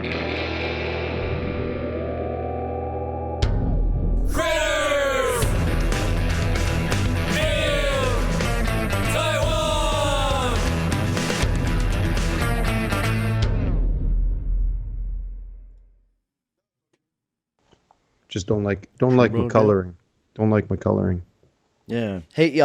Critters in Taiwan. Just don't like my coloring. Don't like my coloring. Yeah. Hey,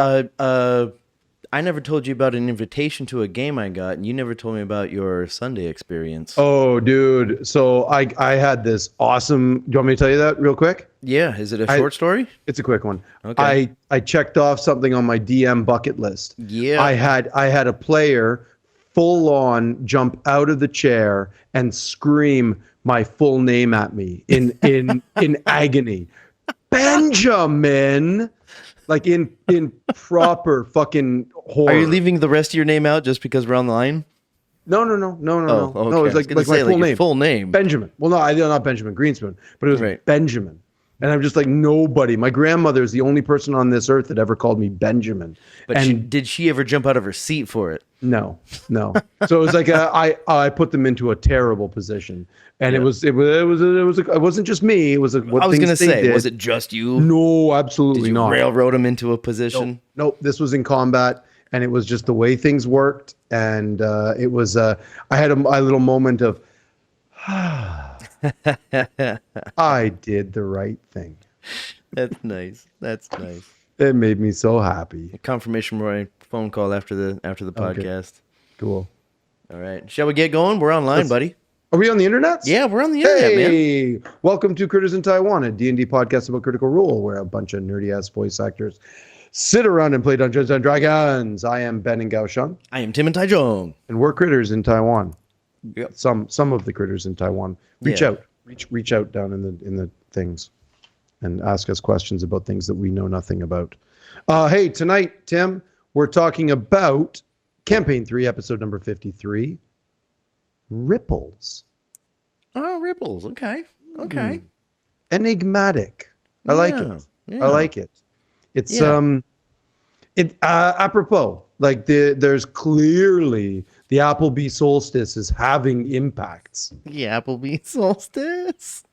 I never told you about an invitation to a game I got, and you never told me about your Sunday experience. Oh, dude. So I had this awesome. Do you want me to tell you that real quick? Yeah. Is it a short story? It's a quick one. Okay. I checked off something on my DM bucket list. Yeah. I had a player full on jump out of the chair and scream my full name at me in agony. Benjamin. Like in proper fucking horror. Are you leaving the rest of your name out just because we're on the line? No. Oh, okay. No, it was like my full name. Full name. Benjamin. Well, no, I did not Benjamin Greenspoon, but it was Right. Benjamin. And I'm just like, nobody. My grandmother is the only person on this earth that ever called me Benjamin. But did she ever jump out of her seat for it? No. So it was like I put them into a terrible position, and it wasn't just me. It was what I was things gonna they say, did. was it just you? No, absolutely Did you not. railroad him into a position? Nope. This was in combat, and it was just the way things worked, and it was. I had a little moment of, I did the right thing. That's nice. That's nice. It made me so happy. Confirmation for my phone call after the podcast. Cool. All right. Shall we get going? We're online, buddy. Are we on the internet? Yeah, we're on the internet, man. Hey, welcome to Critters in Taiwan, a D&D podcast about Critical Role, where a bunch of nerdy-ass voice actors sit around and play Dungeons and Dragons. I am Ben and Gaosheng, I am Tim and Taiwan. and we're Critters in Taiwan. Yep. Some of the Critters in Taiwan. Reach Yeah. out. Reach out down in the things and ask us questions about things that we know nothing about. Hey, tonight, Tim, we're talking about Campaign 3, episode number 53, Ripples. Oh, ripples. Okay. Okay. Enigmatic. I like it. Yeah. I like it. It's Yeah. apropos. Like there's clearly the Applebee solstice is having impacts. The Applebee solstice.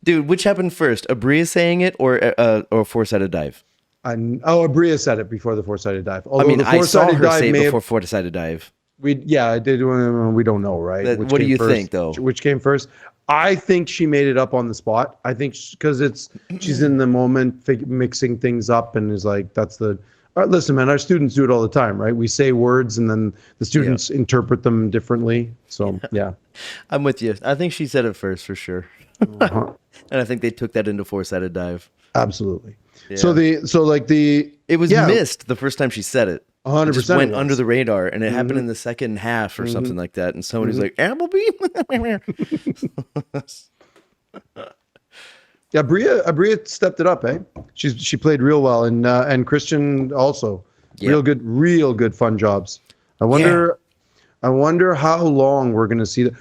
Dude, which happened first? Abria saying it or Four-Sided Dive? Abria said it before the four-sided dive. Although I mean, the I saw four-sided her dive say it may before have, Four-Sided Dive. we don't know, right? What do came you first, think, though? Which came first? I think she made it up on the spot. I think because she's in the moment, mixing things up, and is like, that's the. Listen, man, our students do it all the time, right? We say words, and then the students interpret them differently. So yeah, I'm with you. I think she said it first for sure. Uh-huh. And I think they took that into Four-Sided Dive. Absolutely. Yeah. It was missed the first time she said it. 100%. It just went under the radar, and it happened in the second half or something like that. And somebody's like, Applebee? Yeah, Abria stepped it up, eh? She played real well, and Christian also. Yeah. Real good fun jobs. I wonder how long we're gonna see that.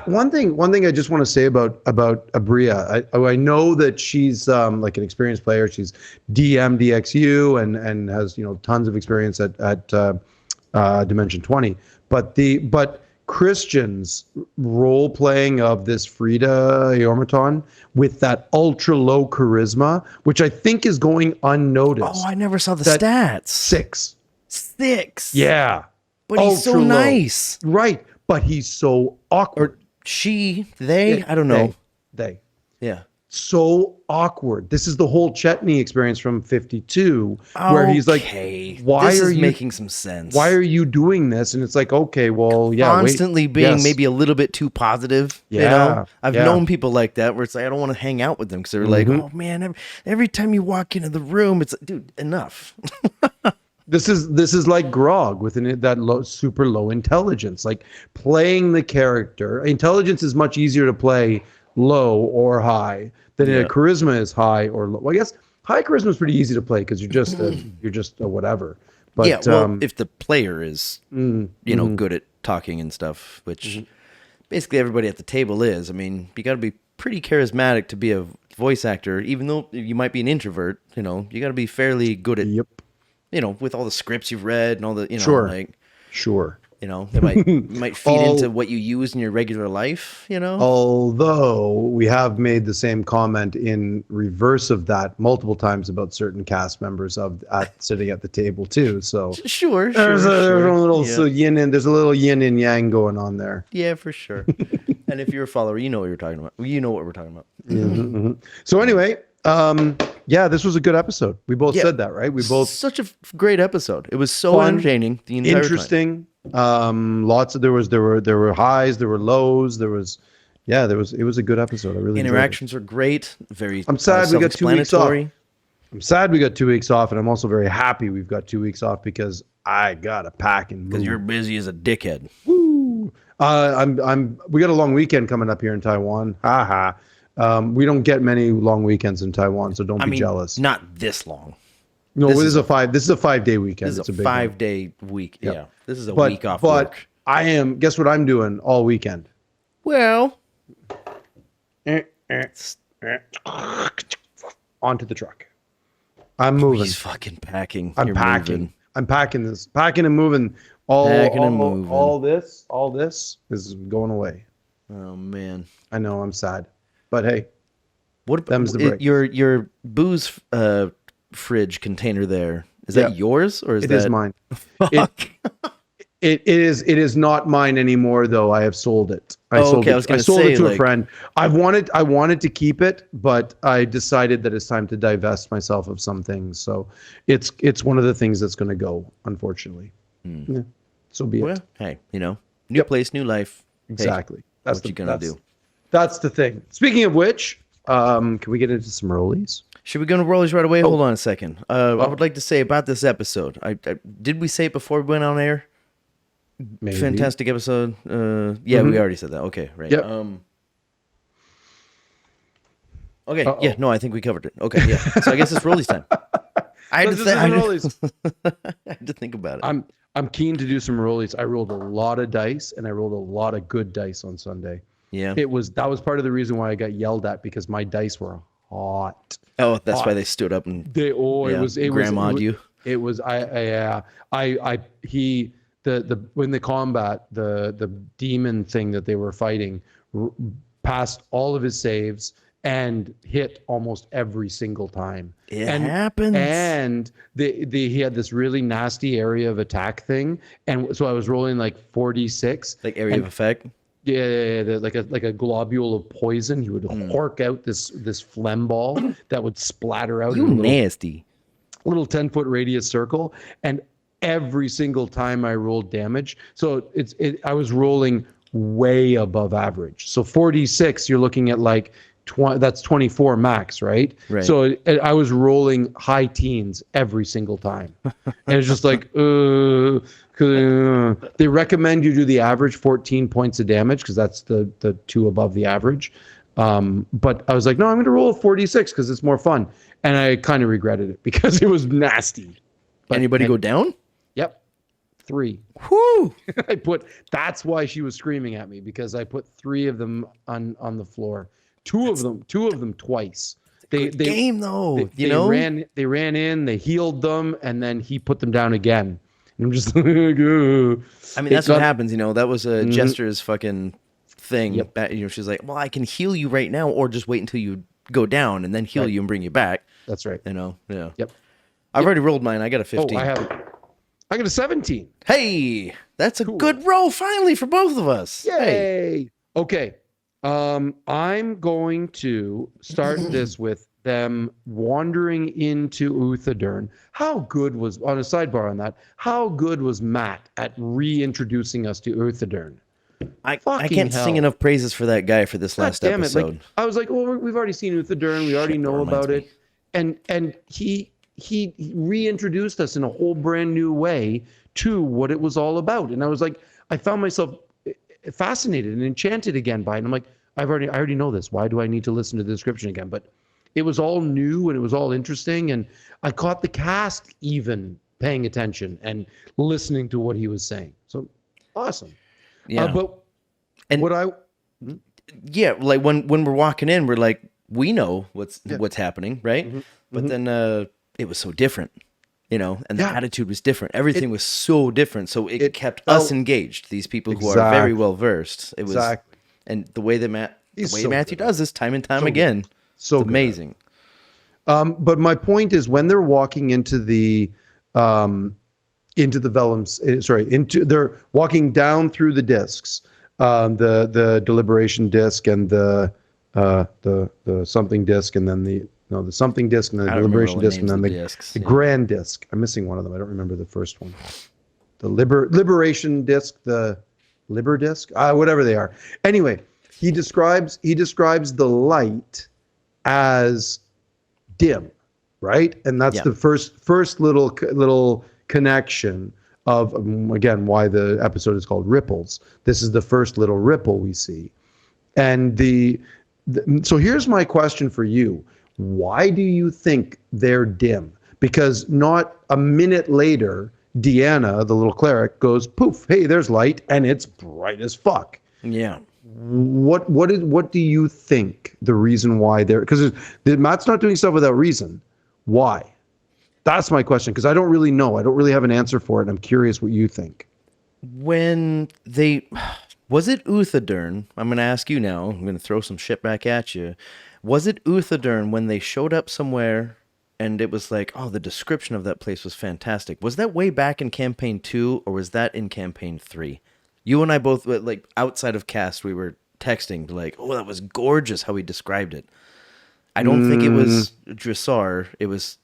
One thing I just want to say about Abria. I know that she's like an experienced player. She's DM DXU and has tons of experience at Dimension 20. But Christian's role playing of this Frida Yormaton with that ultra low charisma, which I think is going unnoticed. Oh, I never saw the stats. 6. 6. Yeah. But he's so Ultra low. nice. Right. But he's so awkward. Or she, they, I don't know. They. Yeah. So awkward. This is the whole Chetney experience from 52, where he's like, "Why this are is you making some sense? Why are you doing this?" And it's like, okay, well, yeah, constantly being maybe a little bit too positive. Yeah, I've known people like that where it's like I don't want to hang out with them because they're like, "Oh man, every time you walk into the room, it's like, dude, enough." This is like Grog with that super low intelligence, like playing the character. Intelligence is much easier to play low or high than charisma is high or low. Well, I guess high charisma is pretty easy to play because you're just a whatever. But yeah, well, if the player is good at talking and stuff, which basically everybody at the table is. I mean, you got to be pretty charismatic to be a voice actor, even though you might be an introvert. You got to be fairly good at. Yep. With all the scripts you've read and all the, Sure. like, sure. You know, it might feed into what you use in your regular life, you know? Although we have made the same comment in reverse of that multiple times about certain cast members sitting at the table too. So Sure. there's a little Yeah. there's a little yin and yang going on there. Yeah, for sure. And if you're a follower, you know what you're talking about. You know what we're talking about. So anyway, yeah, this was a good episode. We both said that, right? We both Such a great episode. It was so fun, entertaining the entire interesting. Lots of there were highs, there were lows, it was a good episode. I really enjoyed it. interactions are great. Very. I'm sad we got 2 weeks off. self-explanatory. I'm sad we got 2 weeks off, and I'm also very happy we've got 2 weeks off because I gotta pack and move. Because you're busy as a dickhead. Woo. We got a long weekend coming up here in Taiwan. We don't get many long weekends in Taiwan, so don't be jealous. Not this long. No, this is a 5-day weekend. This is it's a big one. 5-day week. Yep. Yeah. This is a week off but work. guess what I'm doing all weekend? Well, Onto the truck. I'm moving. he's fucking packing. I'm You're packing. moving. I'm packing and moving. Packing and moving. All this is going away. Oh man. I know. I'm sad, but hey, What them's the breaks. your booze fridge container there? Is that yours or is it that is mine? Fuck. It is not mine anymore, though. I have sold it. I sold okay, it to a friend. I wanted to keep it, but I decided that it's time to divest myself of some things. So it's one of the things that's going to go, unfortunately. Yeah, so be it. Well, hey, new place, new life. Exactly. Hey, that's what you gonna do. That's the thing. Speaking of which, can we get into some rollies? Should we go to rollies right away? Hold on a second. I would like to say about this episode. Did we say it before we went on air? Maybe. Fantastic episode. Yeah, we already said that. Okay, right. Yep. Okay. Yeah. No, I think we covered it. Okay. Yeah. So I guess it's rollies time. I had to think about it. I'm keen to do some rollies. I rolled a lot of dice, and I rolled a lot of good dice on Sunday. Yeah. That was part of the reason why I got yelled at, because my dice were hot. Oh, that's why they stood up and it was grandma'd you. It was when the combat, the demon thing that they were fighting passed all of his saves and hit almost every single time. It happens. And he had this really nasty area of attack thing, and so I was rolling like 46, like area of effect. Yeah, like a globule of poison. He would hork out this phlegm ball that would splatter out. You nasty. Little 10-foot radius circle, and every single time I rolled damage, so I was rolling way above average. So 46, you're looking at like 20. That's 24 max, right? Right. So I was rolling high teens every single time, and it's just like, they recommend you do the average 14 points of damage because that's the two above the average. But I was like, no, I'm going to roll a 46 because it's more fun, and I kind of regretted it because it was nasty. Anybody go down? Yep. 3. Whoo! That's why she was screaming at me, because I put 3 of them on the floor. Two of them twice. Game though. They ran in, they healed them, and then he put them down again. And I'm just like, oh. I mean, that's what happens. That was a Jester's fucking thing. Yep. She's like, well, I can heal you right now, or just wait until you go down and then heal you and bring you back. That's right. Yeah. Yep. I've already rolled mine. I got a 15. Oh, I got a 17. Hey, that's a good roll finally for both of us. Yay! Hey. Okay. I'm going to start this with them wandering into Uthadern. How good was Matt at reintroducing us to Uthadern? I can't sing enough praises for that guy for this last episode. I was like, well, we've already seen Uthadern. We already know about it. And he reintroduced us in a whole brand new way to what it was all about. And I was like, I found myself fascinated and enchanted again by it. And I'm like, I already know this. Why do I need to listen to the description again? But it was all new and it was all interesting. And I caught the cast even paying attention and listening to what he was saying. So awesome. Yeah. Yeah, like when we're walking in, we're like, we know what's happening, right? Mm-hmm. But then it was so different. and the attitude was different. Everything was so different. So it kept us felt- engaged. These people who are Exactly. very well versed. It was, Exactly. and the way that He's the way so Matthew good. does this time and time So good. again, So it's good. amazing. But my point is when they're walking into the they're walking down through the discs, the deliberation disc and the something disc, and then the something disc, and then the I don't remember deliberation all the disc, and names then of the the discs, the yeah. grand disc. I'm missing one of them. I don't remember the first one. The liberation disc, the liber disc, whatever they are. Anyway, he describes the light as dim, right? And that's the first little connection of again why the episode is called Ripples. This is the first little ripple we see. And so here's my question for you. Why do you think they're dim? Because not a minute later, Deanna, the little cleric, goes poof, hey, there's light, and it's bright as fuck. Yeah. What do you think the reason why they're, because Matt's not doing stuff without reason. Why? That's my question, because I don't really know. I don't really have an answer for it. I'm curious what you think. When was it Uthadern? I'm going to ask you now. I'm going to throw some shit back at you. Was it Uthadern when they showed up somewhere and it was like, oh, the description of that place was fantastic? Was that way back in campaign 2 or was that in campaign 3? You and I both, like, outside of cast, we were texting, like, oh, that was gorgeous how he described it. I don't think it was Dressar. It was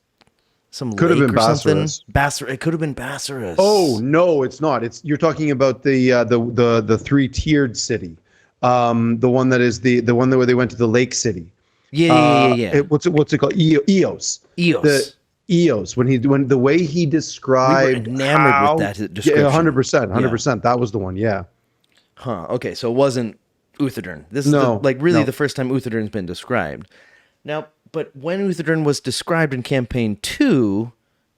some Could have lake been or something. Bassaris. It could have been Bassaris. Oh no, it's not. You're talking about the three-tiered city, the one that is the one where they went to the lake city. Yeah. What's it called? Eos. Eos. The Eos. When the way he described, we were enamored with that description. Yeah, 100%. That was the one. Yeah. Huh. Okay, so it wasn't Uthadern. This is No, the first time Uthadern's been described. Now, but when Uthadern was described in campaign 2,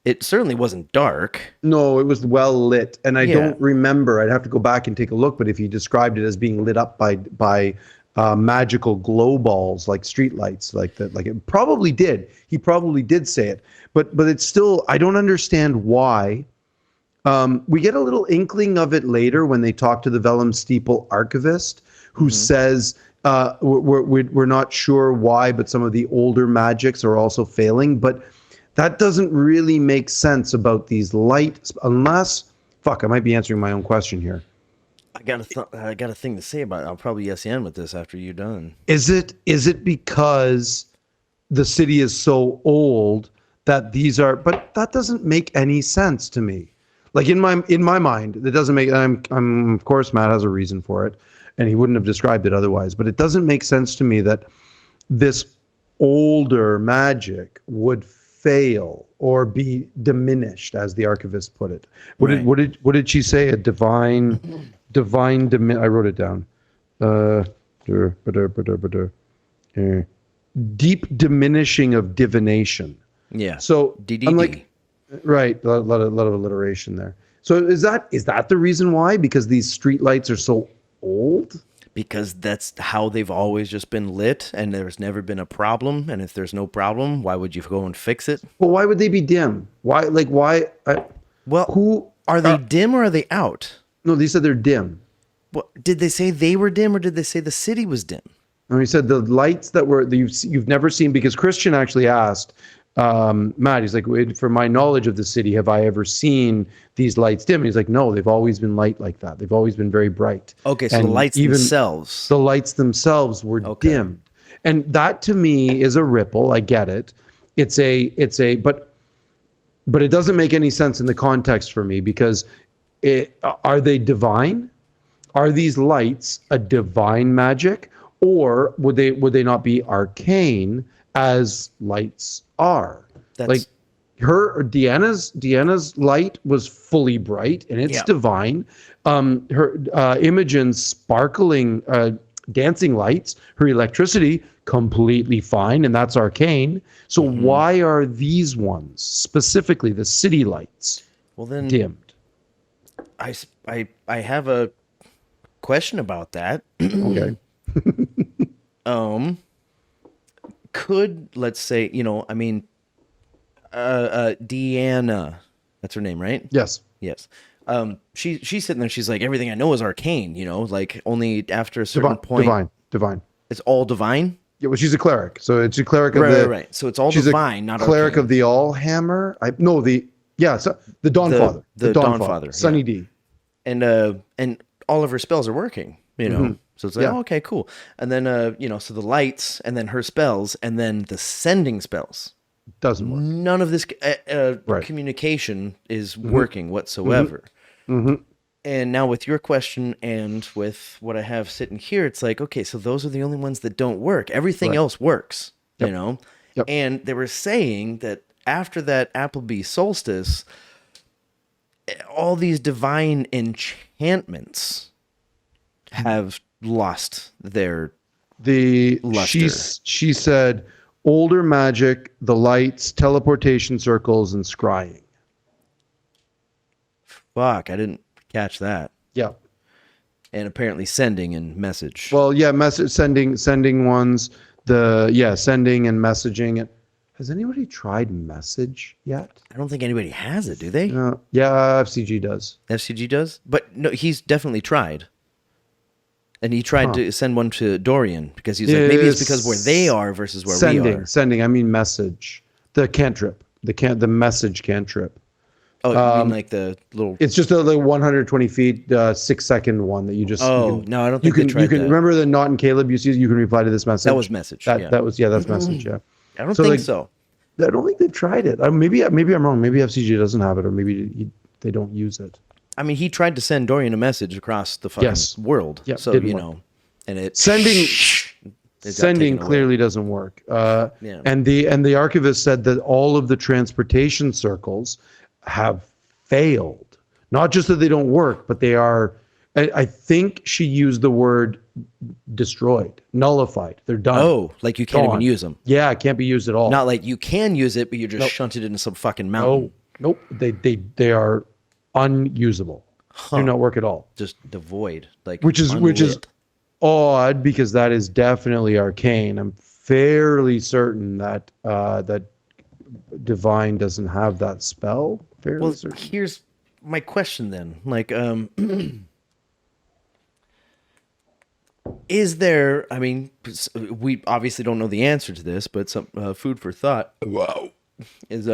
it certainly wasn't dark. No, it was well lit, and I don't remember. I'd have to go back and take a look. But if he described it as being lit up by magical glow balls like street lights, like that, like it probably did. He probably did say it, but it's still. I don't understand why. We get a little inkling of it later when they talk to the Vellum Steeple archivist, who says we're not sure why, but some of the older magics are also failing. But that doesn't really make sense about these lights, unless I might be answering my own question here. I got a thing to say about it. I'll probably yes and with this after you're done. Is it because the city is so old that these are? But that doesn't make any sense to me. Like in my mind, it doesn't make. I'm of course Matt has a reason for it, and he wouldn't have described it otherwise. But it doesn't make sense to me that this older magic would fail or be diminished, as the archivist put it. What did she say? A divine. I wrote it down. Deep diminishing of divination. Yeah. So DDD. I'm like, right, a lot of alliteration there. So is that the reason why? Because these streetlights are so old? Because that's how they've always just been lit, and there's never been a problem. And if there's no problem, why would you go and fix it? Well, why would they be dim? Why? Who are they? Dim or are they out? No, they said they're dim. Well, did they say they were dim, or did they say the city was dim? And he said the lights that you've never seen, because Christian actually asked Matt, he's like, for my knowledge of the city, have I ever seen these lights dim? And he's like, no, they've always been light like that. They've always been very bright. Okay, so the lights themselves. The lights themselves were dimmed. And that to me is a ripple. I get it. But it doesn't make any sense in the context for me, because are they divine? Are these lights a divine magic, or would they not be arcane as lights are? Like Deanna's light was fully bright and it's divine. Her Imogen's sparkling dancing lights, her electricity, completely fine, and that's arcane. So why are these ones, specifically the city lights, dimmed? I have a question about that. Okay. Could, let's say, Deanna. That's her name, right? Yes. Yes. She's sitting there. She's like, everything I know is arcane. Like only after a certain point, Divine. it's all divine. Yeah, well, she's a cleric, so it's a cleric of Right. So it's all she's divine, a not cleric arcane. of the Allhammer. So the Dawnfather, the Dawnfather, Sunny yeah. D, and all of her spells are working. So it's like, Yeah. oh, okay, cool. And then so the lights, and then her spells, and then the sending spells. doesn't work. None of this Right. communication is working whatsoever. And now with your question and with what I have sitting here, it's like, okay, so those are the only ones that don't work. Everything else works, Yep. And they were saying that after that Applebee solstice, all these divine enchantments have lost their luster. She said older magic, the lights, teleportation circles, and scrying. Fuck, I didn't catch that. Yeah. And apparently sending and message. Well, yeah, sending ones. Sending and messaging. Has anybody tried message yet? I don't think anybody has it, do they? No. Yeah, FCG does. FCG does? But no, he's definitely tried. And he tried to send one to Dorian because he's like, maybe it's because where they are versus where we are. Sending. I mean message. The cantrip. The message cantrip. Oh, you mean like the little... It's just a 120 feet, 6-second one that you just. No, I don't think you they tried can that. Remember the Not and Caleb you see. You can reply to this message. That was message. That's message. Yeah. I don't think so. I don't think they've tried it. Maybe I'm wrong. Maybe FCG doesn't have it, or maybe they don't use it. I mean, he tried to send Dorian a message across the fucking world. Yeah, so didn't work. And it Sending clearly doesn't work. And the archivist said that all of the transportation circles have failed. Not just that they don't work, but they are. I think she used the word destroyed, nullified. They're done. Oh, like you can't even use them. Yeah, it can't be used at all. Not like you can use it, but you're just shunted into some fucking mountain. Nope. They are unusable. Do not work at all. Just devoid. Which is odd because that is definitely arcane. I'm fairly certain that that divine doesn't have that spell. Fairly certain. Here's my question then. Like, is there, I mean, we obviously don't know the answer to this, but some food for thought. Wow. Is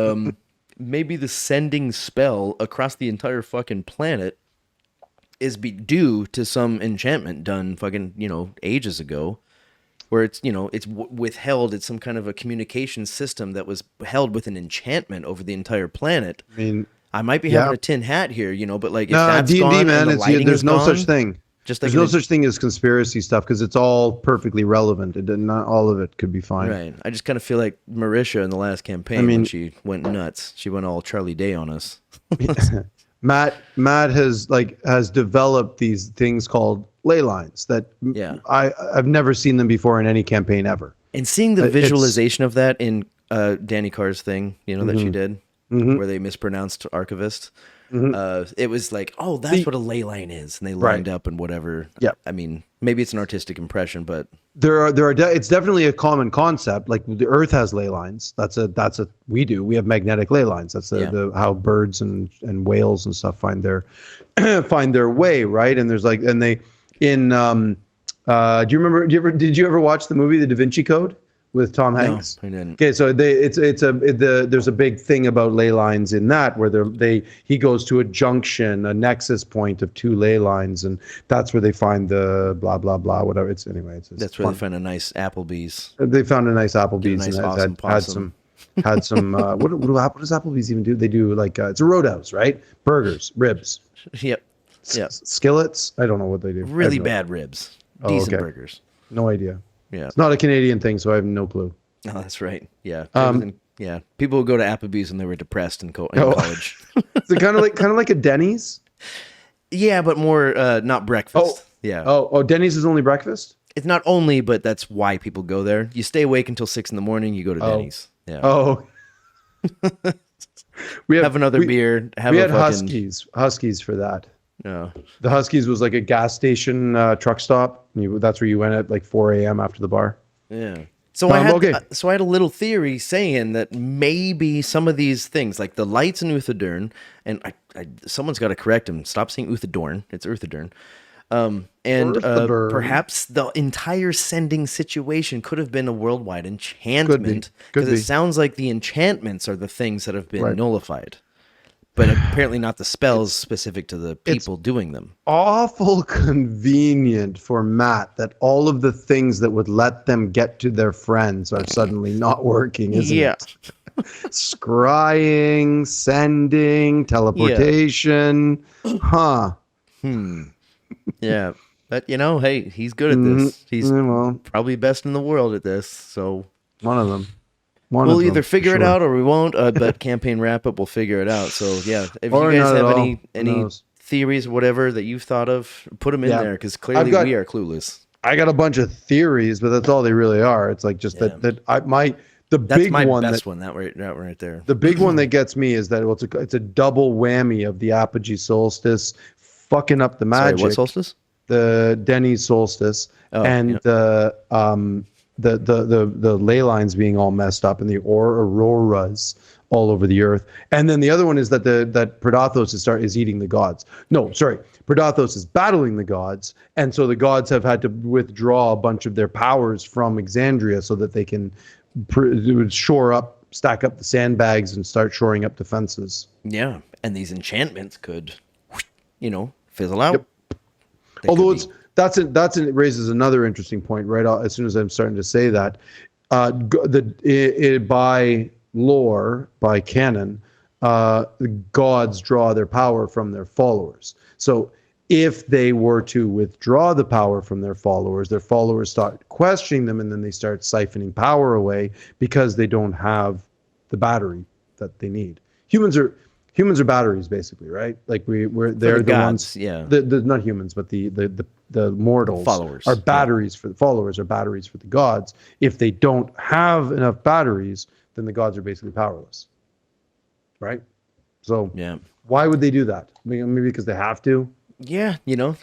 maybe the sending spell across the entire fucking planet is due to some enchantment done fucking, ages ago, where it's, it's withheld. It's some kind of a communication system that was held with an enchantment over the entire planet. I mean, I might be having a tin hat here, but like if that's D&D, gone, man, and the lighting there's is no gone, such thing. Just There's no such thing as conspiracy stuff because it's all perfectly relevant. Not all of it could be fine. Right. I just kind of feel like Marisha in the last campaign when she went nuts. She went all Charlie Day on us. Matt has developed these things called ley lines that I've never seen them before in any campaign ever. And seeing the visualization of that in Danny Carr's thing, that she did, where they mispronounced archivist. It was like, oh, that's what a ley line is, and they lined up and whatever. Yeah, I mean, maybe it's an artistic impression, but it's definitely a common concept. Like the Earth has ley lines. We have magnetic ley lines. That's how birds and whales and stuff find their way, right? And there's do you remember? Did you ever watch the movie The Da Vinci Code with Tom Hanks? No, I didn't. Okay, so there's a big thing about ley lines in that where he goes to a junction, a nexus point of two ley lines, and that's where they find the blah blah blah whatever. That's where they find a nice Applebee's. They found a nice Applebee's Nice, and awesome had some what does Applebee's even do? They do it's a roadhouse, right? Burgers, ribs. Yep. Skillets. I don't know what they do. Really bad ribs. Decent burgers. No idea. Yeah. It's not a Canadian thing, so I have no clue. Oh, that's right. Yeah. People would go to Applebee's when they were depressed in college. Is it kind of like a Denny's? Yeah, but more not breakfast. Yeah. Oh, Denny's is only breakfast? It's not only, but that's why people go there. You stay awake until 6 a.m. You go to Denny's. Yeah. Oh. Have another beer. We had Huskies for that. No. The Huskies was like a gas station truck stop. That's where you went at like 4 a.m. after the bar. Yeah. So I had okay. so I had a little theory saying that maybe some of these things, like the lights in Uthadurn, and someone's got to correct him. Stop saying Uthadorn. It's Uthadurn. And Uthadurn. perhaps the entire sending situation could have been a worldwide enchantment, Could because be. it sounds like the enchantments are the things that have been Right. nullified, but apparently not the spells specific to the people doing them. Awful convenient for Matt that all of the things that would let them get to their friends are suddenly not working, isn't Yeah. it? Scrying, sending, teleportation. Huh. Yeah, but hey, he's good at this. He's Well, probably best in the world at this. So one of them. One we'll of them, either for figure it sure. out or we won't. But campaign wrap up, we'll figure it out. So yeah, if Or you guys not at have all. any Who knows? theories, or whatever that you've thought of, put them in Yeah. there, because clearly got- we are clueless. I got a bunch of theories, but that's all they really are. It's like just Yeah. the That's big my one best that one. That right there. the big one that gets me is that it's a double whammy of the apogee solstice fucking up the Sorry, magic. what solstice? The Denny's solstice and yeah. the ley lines being all messed up and the auroras all over the earth. And then the other one is that that Predathos is eating the gods. No, sorry. Predathos is battling the gods, and so the gods have had to withdraw a bunch of their powers from Exandria so that they can stack up the sandbags and start shoring up defenses. Yeah, and these enchantments could, fizzle out. Yep. They Although could it raises another interesting point right as soon as I'm starting to say that by lore, by canon, the gods draw their power from their followers. So if they were to withdraw the power from their followers start questioning them, and then they start siphoning power away because they don't have the battery that they need. Humans are batteries, basically, right? Like they're the gods, ones. yeah. The not humans, but the mortals Followers, are batteries for the followers, are batteries for the gods. If they don't have enough batteries, then the gods are basically powerless, right? So yeah. why would they do that? Maybe because they have to. Yeah,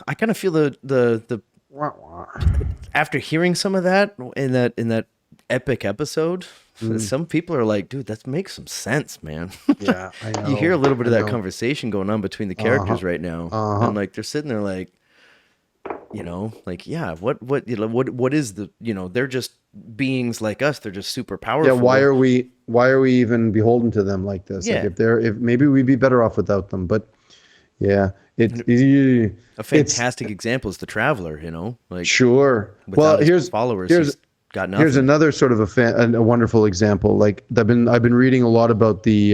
I kind of feel the after hearing some of that in that epic episode, some people are like, dude, that makes some sense, man. Yeah, I know. You hear a little bit of I that know. conversation going on between the characters right now, and like they're sitting there like, yeah, what is the, they're just beings like us. They're just super powerful. Yeah, why are we even beholden to them like this? Yeah. Like if maybe we'd be better off without them, but yeah, A fantastic example is the Traveler, like sure. without Well, his here's followers, here's he's got nothing. here's another sort of a wonderful example. Like I've been reading a lot about the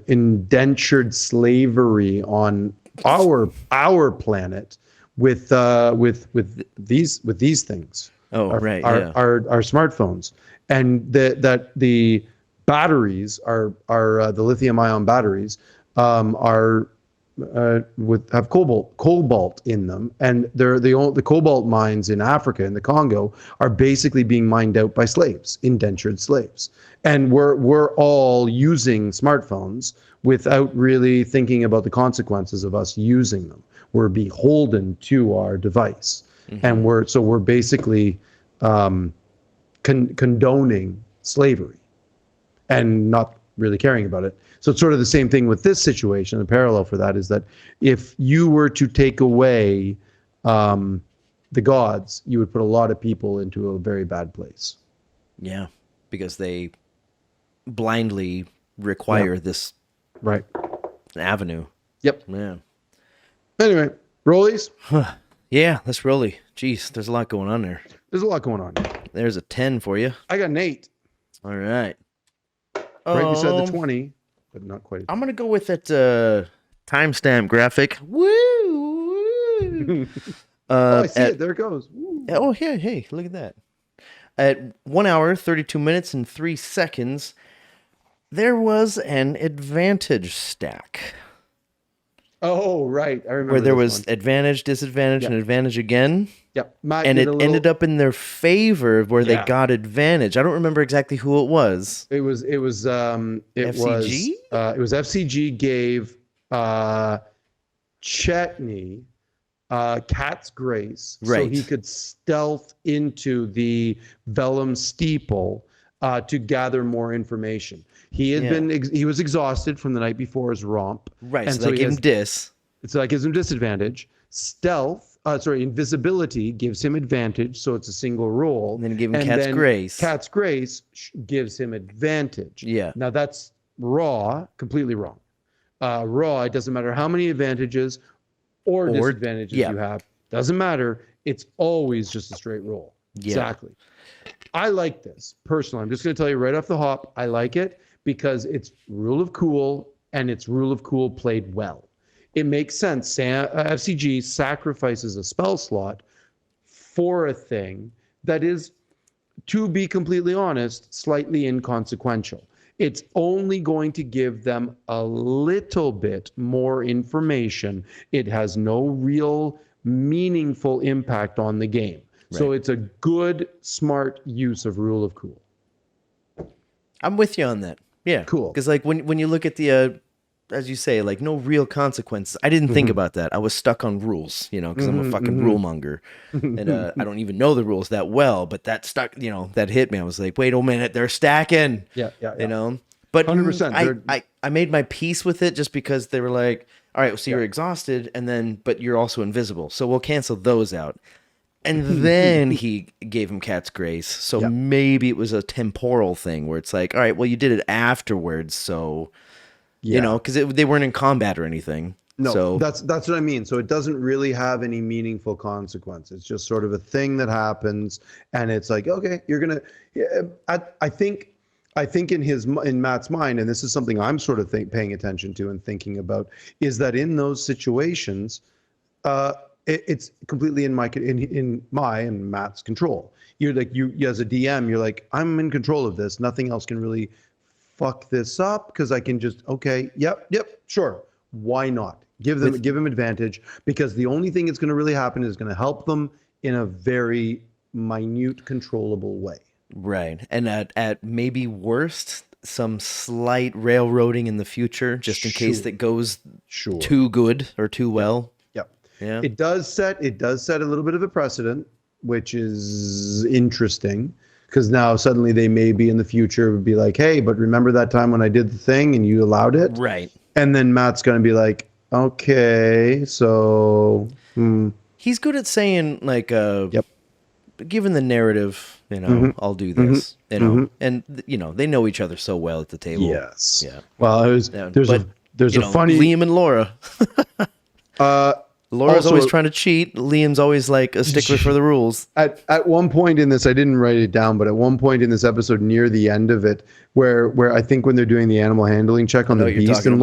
indentured slavery on our planet with these things. Oh, our, right, our, yeah. our smartphones, and that the batteries are the lithium ion batteries have cobalt in them, and the cobalt mines in Africa and the Congo are basically being mined out by slaves, indentured slaves, and we're all using smartphones without really thinking about the consequences of us using them. We're beholden to our device, and we're basically condoning slavery and not really caring about it. So it's sort of the same thing with this situation. The parallel for that is that if you were to take away the gods, you would put a lot of people into a very bad place. Yeah, because they blindly require this Right. avenue. Yep. Yeah. Anyway, rollies. Yeah, let's rolly. Jeez, there's a lot going on there. There's a lot going on. There's a 10 for you. I got an 8 All right. right beside the 20, but not quite. I'm going to go with that timestamp graphic. Woo! Oh, I see it. There it goes. Woo. Oh, yeah, hey, look at that. At 1 hour, 32 minutes, and 3 seconds, there was an advantage stack. Oh, right. I remember Where there this was one. advantage, disadvantage, and advantage again. Yep. Matt And did it a little- ended up in their favor where they Yeah. got advantage. I don't remember exactly who it was. It was FCG? FCG gave Chetney Cat's Grace, so Right. he could stealth into the Vellum steeple to gather more information. He had he was exhausted from the night before his romp, Right. and So that he gave has him dis. so that gives him disadvantage. Invisibility gives him advantage, so it's a single roll. And then he gave him Cat's Grace. Cat's Grace gives him advantage. Yeah. Now that's raw, completely wrong. Raw, it doesn't matter how many advantages or disadvantages you have. Doesn't matter. It's always just a straight roll. Yeah. Exactly. I like this personally. I'm just going to tell you right off the hop. I like it because it's rule of cool and it's rule of cool played well. It makes sense. FCG sacrifices a spell slot for a thing that is, to be completely honest, slightly inconsequential. It's only going to give them a little bit more information. It has no real meaningful impact on the game. Right. So it's a good, smart use of rule of cool. I'm with you on that. Yeah. Cool. Because like when you look at the as you say, like no real consequences. I didn't think about that. I was stuck on rules, because I'm a fucking rule monger. And I don't even know the rules that well, but that stuck, that hit me. I was like, wait a minute, they're stacking. Yeah. But 100%. I made my peace with it just because they were like, all right, so you're exhausted, but you're also invisible. So we'll cancel those out. And then he gave him Cat's Grace. So maybe it was a temporal thing where it's like, all right, well, you did it afterwards, so... because they weren't in combat or anything. No, so that's what I mean. So it doesn't really have any meaningful consequence. It's just sort of a thing that happens, and it's like, okay, you're gonna. I think in Matt's mind, and this is something I'm sort of paying attention to and thinking about, is that in those situations, it's completely in my and Matt's control. You're like you as a DM, you're like, I'm in control of this. Nothing else can really fuck this up because I can just yep, sure, why not give them advantage, because the only thing that's going to really happen is going to help them in a very minute, controllable way. Right, and at maybe worst, some slight railroading in the future, just in case that goes too good or too well. Yeah, it does set a little bit of a precedent, which is interesting. Because now suddenly they may be in the future would be like, hey, but remember that time when I did the thing and you allowed it? Right. And then Matt's going to be like, okay, so... He's good at saying, like, given the narrative, I'll do this, and, they know each other so well at the table. Yes. Yeah. Well, there's a funny... Liam and Laura. Laura's always trying to cheat. Liam's always like a stickler for the rules. At one point in this, I didn't write it down, but at one point in this episode, near the end of it, where I think when they're doing the animal handling check on the beast, and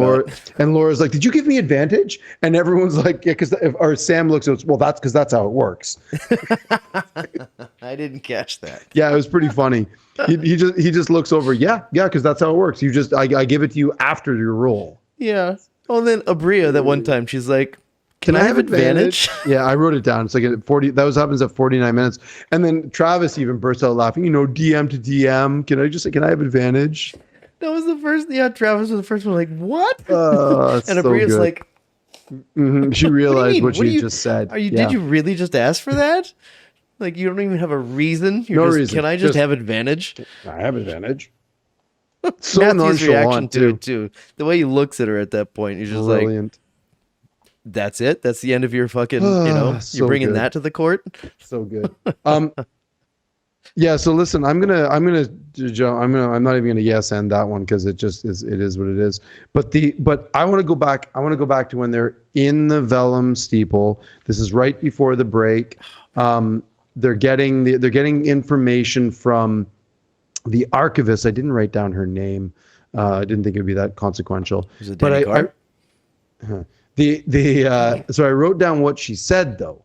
Laura's like, "Did you give me advantage?" And everyone's like, "Yeah," or Sam looks at, "Well, that's because that's how it works." I didn't catch that. Yeah, it was pretty funny. He just looks over. Yeah, because that's how it works. I give it to you after your roll. Yeah. Well, then Abria, that one time, she's like, Can I have advantage? Yeah, I wrote it down. It's like at 40. That happens at 49 minutes. And then Travis even bursts out laughing. DM to DM. Can I have advantage? That was the first. Yeah, Travis was the first one. Like, what? And Abria's like, she realized what she just said. Did you really just ask for that? Like, you don't even have a reason. No reason. Can I just have advantage? I have advantage. So Matthew's reaction to too. it too. The way he looks at her at that point, he's just Brilliant. like, that's it. That's the end of your fucking. You're bringing that to the court. So good. Yeah. So listen, I'm not even gonna yes and that one because it just is. It is what it is. But I want to go back. I want to go back to when they're in the Vellum steeple. This is right before the break. They're getting information from the archivist. I didn't write down her name. I didn't think it would be that consequential. Was it Danny Carr? So I wrote down what she said, though.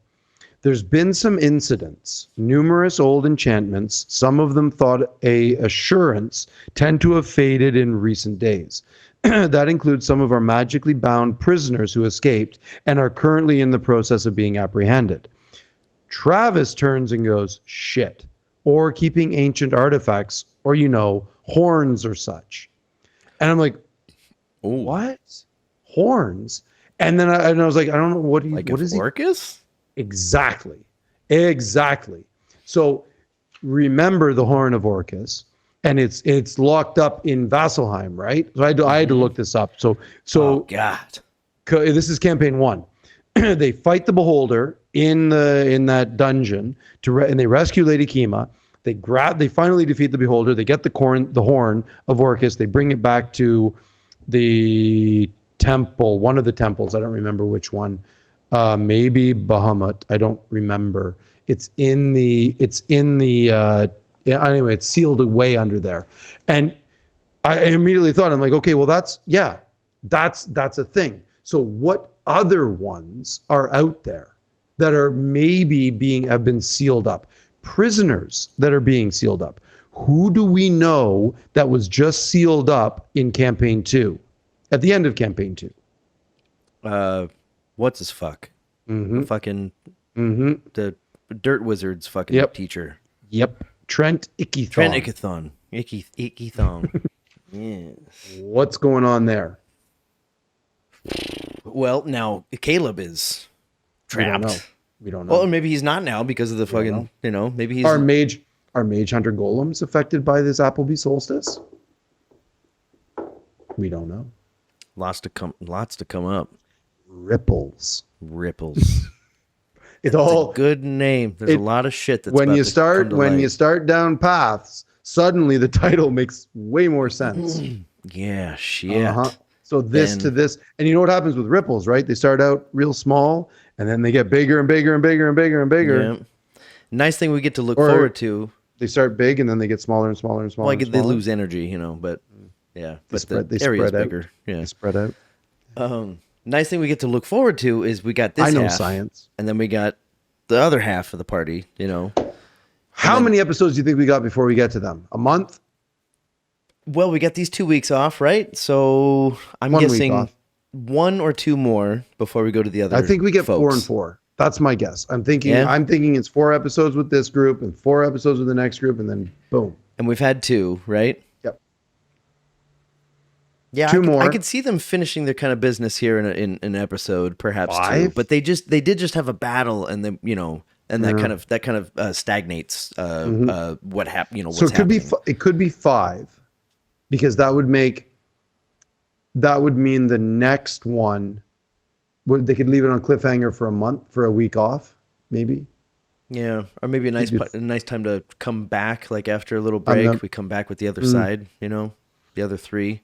There's been some incidents, numerous old enchantments, some of them thought a assurance, tend to have faded in recent days. That includes some of our magically bound prisoners who escaped and are currently in the process of being apprehended. Travis turns and goes, shit, or keeping ancient artifacts, or, horns or such. And I'm like, what? Horns? And then I was like, I don't know, what is Orcus? Exactly. So remember the Horn of Orcus, and it's locked up in Vasselheim, right? So I had to look this up. So Oh God. this is campaign 1. They fight the Beholder in that dungeon and they rescue Lady Kima. They finally defeat the Beholder. They get the Horn of Orcus. They bring it back to the temple, one of the temples. I don't remember which one. Maybe Bahamut. I don't remember. Anyway, it's sealed away under there. And I immediately thought, I'm like, okay, well that's a thing. So what other ones are out there that are maybe have been sealed up? Prisoners that are being sealed up. Who do we know that was just sealed up in campaign 2? At the end of campaign 2. What's his fuck? Mm-hmm. The fucking Mm-hmm. the Dirt Wizard's fucking teacher. Yep. Trent Ickithon. Trent Ickithon. Ickithon. Yes. What's going on there? Well, now Caleb is trapped. We don't know. Well, maybe he's not now because of the fucking, maybe he's... Are Mage Hunter Golems affected by this Appleby solstice? We don't know. Lots to come up. Ripples. It's all a good name. There's a lot of shit that's when about you to start come to when light. you start down paths, suddenly the title makes way more sense. Yeah, shit. So this to this, and you know what happens with ripples, right? They start out real small, and then they get bigger and bigger and bigger and bigger and bigger. Yeah. Nice thing we get to look forward to. They start big, and then they get smaller and smaller and smaller. Well, they lose energy, but yeah, but the area's bigger. Yeah, they spread out. Nice thing we get to look forward to is we got this. I know half, science, and then we got the other half of the party. How many episodes do you think we got before we get to them? A month? Well, we got these 2 weeks off, right? So I'm guessing 1 or 2 more before we go to the other. I think we get folks. 4 and 4. That's my guess. I'm thinking it's 4 episodes with this group and 4 episodes with the next group, and then boom. And we've had 2, right? Yep. Yeah, 2 more. I could see them finishing their kind of business here in an episode, perhaps 5? 2. But they did just have a battle, and then and that kind of stagnates what happened. What's so it could happening. it could be 5, because that would mean the next one. They could leave it on cliffhanger for a week off, maybe. Yeah, or maybe a nice time to come back, like after a little break, we come back with the other side, the other 3,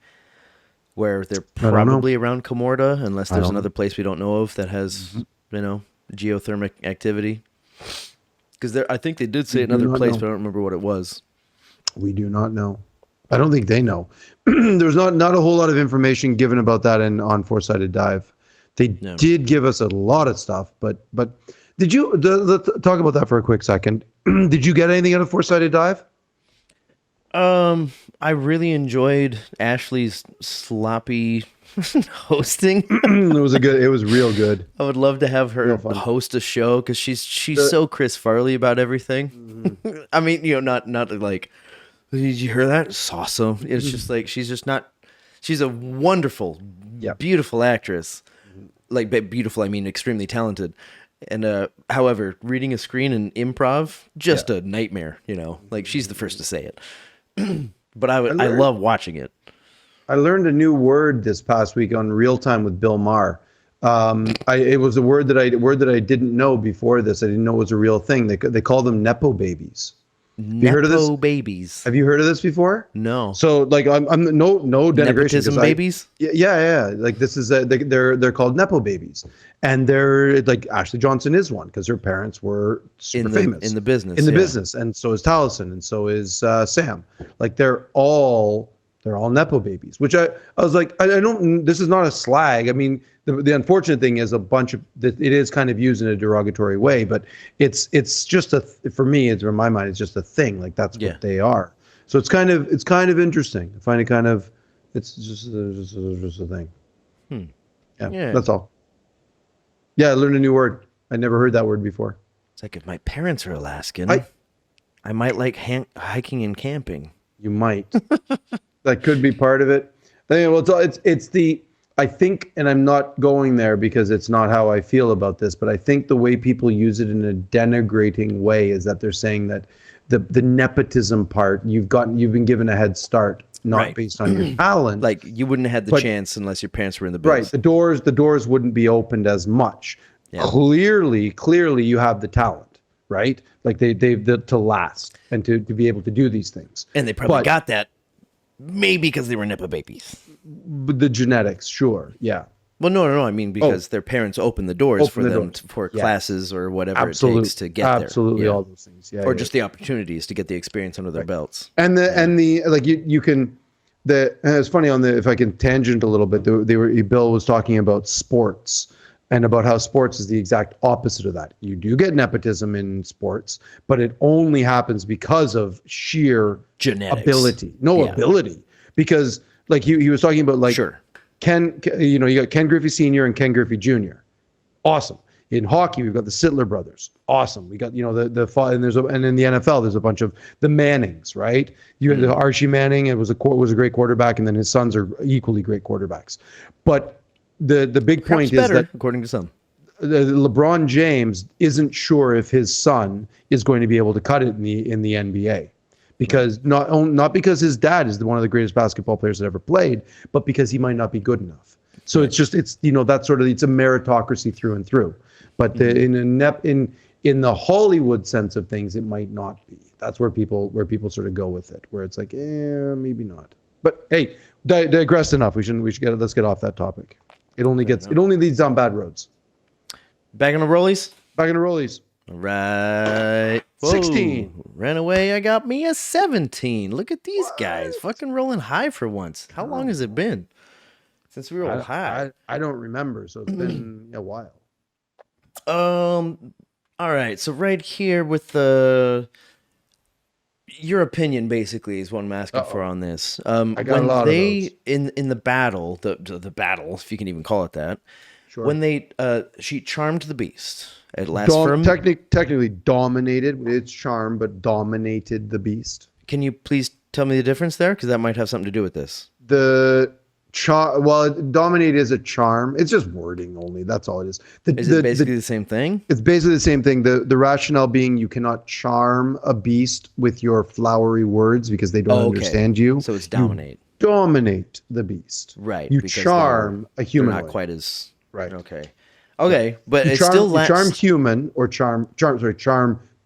where they're probably around Comorta, unless there's another place we don't know of that has, geothermic activity. Because I think they did say another place, but I don't remember what it was. We do not know. I don't think they know. There's not a whole lot of information given about that on Four-Sided Dive. They did give us a lot of stuff, but did you let's talk about that for a quick second? Did you get anything out of Four-Sided Dive? I really enjoyed Ashley's sloppy hosting. It was real good. I would love to have her host a show because she's so Chris Farley about everything. I mean, not like, did you hear that? It's awesome. It's just like she's a wonderful, beautiful actress. Like beautiful, I mean extremely talented. And however, reading a screen and improv, just a nightmare. Like she's the first to say it. But I love watching it. I learned a new word this past week on Real Time with Bill Maher. It was a word that I didn't know before this. I didn't know it was a real thing. They call them nepo babies. Have you heard of this? Babies. Have you heard of this before? No. So like I'm no denigration. Nepotism babies. Yeah. Like this is they're called nepo babies, and they're like Ashley Johnson is one because her parents were super famous in the business. Business, and so is Taliesin, and so is Sam. Like they're all nepo babies, which I was like, I don't. This is not a slag. I mean, the unfortunate thing is it is kind of used in a derogatory way, but it's just for me, in my mind, it's just a thing. Like that's what they are. So it's kind of interesting. I find it kind of it's just a thing. Yeah, that's all. Yeah, I learned a new word. I never heard that word before. It's like if my parents are Alaskan, I might like hiking and camping. You might. That could be part of it. Well, it's the I think, and I'm not going there because it's not how I feel about this, but I think the way people use it in a denigrating way is that they're saying that the nepotism part, you've been given a head start, not Right. based on your talent. Like you wouldn't have had the But- chance unless your parents were in the Bills. Right. The doors wouldn't be opened as much. Yeah. Clearly you have the talent, right? Like they've to last and to be able to do these things. And they probably But- got that maybe because they were Nepo babies. But the genetics, sure. Yeah. Well, no. I mean, because their parents opened the doors for them for Yeah. classes or whatever Absolutely. it takes to get there. Absolutely. Yeah. All those things. Yeah. Or yeah. just the opportunities to get the experience under their belts. And the like you can and it's funny if I can tangent a little bit, Bill was talking about sports and about how sports is the exact opposite of that. You do get nepotism in sports, but it only happens because of sheer Genetics. ability. Yeah. Ability. Because like he was talking about like Sure. you got Ken Griffey Sr. and Ken Griffey Jr. Awesome. In hockey, we've got the Sittler brothers. Awesome. We got and in the NFL, there's a bunch of the Mannings, right? You had the Archie Manning. It was a great quarterback, and then his sons are equally great quarterbacks. But the big Perhaps point is better, that according to some. LeBron James isn't sure if his son is going to be able to cut it in the NBA. Because not because his dad is one of the greatest basketball players that ever played, but because he might not be good enough. So it's that sort of, it's a meritocracy through and through. But in the Hollywood sense of things, it might not be. That's where people sort of go with it, where it's like, maybe not. But hey, digressed enough. Let's get off that topic. It only leads down bad roads. Back in the rollies? Back in the rollies. All right. Whoa. 16. Ran away. I got me a 17. Look at these guys. Fucking rolling high for once. How long has it been since we rolled high? I don't remember, so it's been a while. All right. So right here with your opinion basically is what I'm asking for on this. I got when a lot of those. in the battle, the battle, if you can even call it that, Sure. when she charmed the beast. It lasts for a technically dominated its charm, but dominated the beast. Can you please tell me the difference there? Because that might have something to do with this. Dominate is a charm. It's just wording only. That's all it is. Is it basically the same thing? It's basically the same thing. The rationale being you cannot charm a beast with your flowery words because they don't understand you. So it's dominate. You dominate the beast. Right. You because charm a human. They're not quite as right. Okay, but it still lasts. Charm human or charm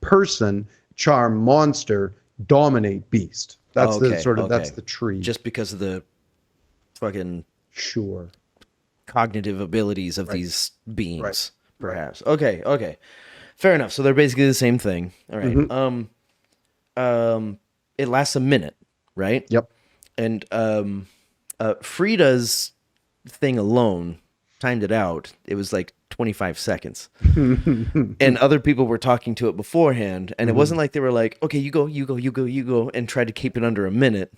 person, charm monster, dominate beast. That's that's the tree. Just because of the fucking sure cognitive abilities of these beings, perhaps. Right. Okay. Fair enough. So they're basically the same thing. All right. Mm-hmm. It lasts a minute, right? Yep. And Frida's thing alone timed it out. It was like 25 seconds. And other people were talking to it beforehand, and it wasn't like they were like, okay, you go, and tried to keep it under a minute,